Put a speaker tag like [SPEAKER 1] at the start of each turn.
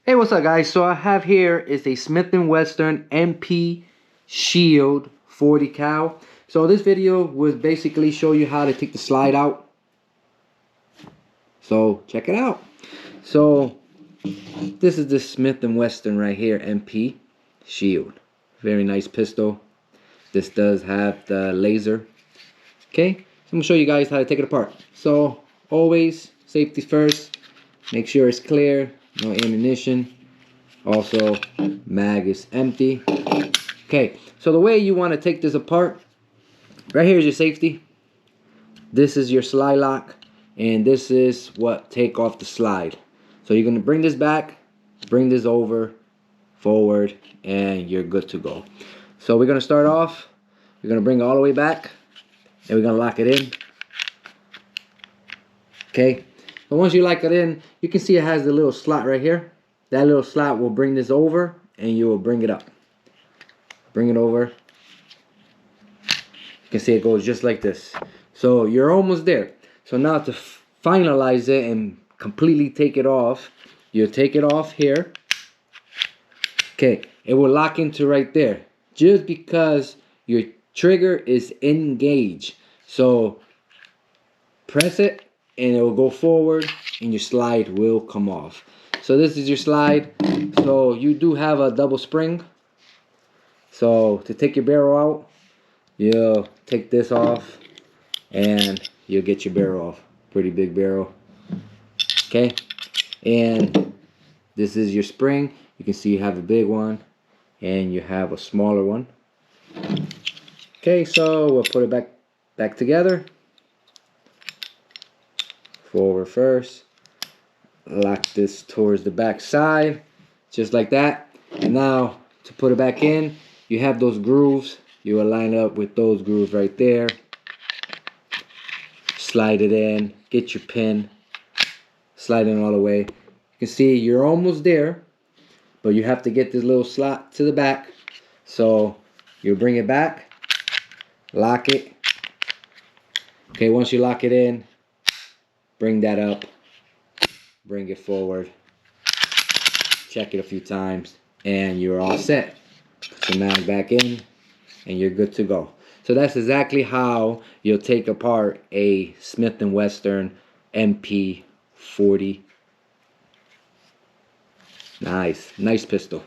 [SPEAKER 1] Hey, what's up guys? So I have here is a Smith & Wesson MP Shield 40 cal. So this video will basically show you how to take the slide out. So check it out. So this is the Smith & Wesson right here, MP Shield. Very nice pistol. This does have the laser. Okay, so I'm gonna show you guys how to take it apart. So always safety first. Make sure it's clear, no ammunition. Also, mag is empty. Okay, so the way you want to take this apart, right here is your safety. This is your slide lock, and this is what take off the slide. So you're gonna bring this back, bring this over, forward, and you're good to go. So we're gonna start off. We're gonna bring it all the way back, and we're gonna lock it in. Okay, but once you lock it in, you can see it has the little slot right here. That little slot will bring this over, and you will bring it up. Bring it over. You can see it goes just like this. So you're almost there. So now to finalize it and completely take it off, you'll take it off here. Okay, it will lock into right there. Just because your trigger is engaged. So press it, and it will go forward, and your slide will come off. So this is your slide. So you do have a double spring. So to take your barrel out, you'll take this off and you'll get your barrel off. Pretty big barrel. Okay. And this is your spring. You can see you have a big one and you have a smaller one. Okay, so we'll put it back together. Forward first. Lock this towards the back side, just like that. And now to put it back in, you have those grooves. You will line up with those grooves right there. Slide it in, get your pin, slide it all the way. You can see you're almost there, but you have to get this little slot to the back. So you bring it back, lock it. Okay, once you lock it in, bring that up. Bring it forward, check it a few times, and you're all set. Put your mag back in, and you're good to go. So that's exactly how you'll take apart a Smith & Wesson MP 40. Nice pistol.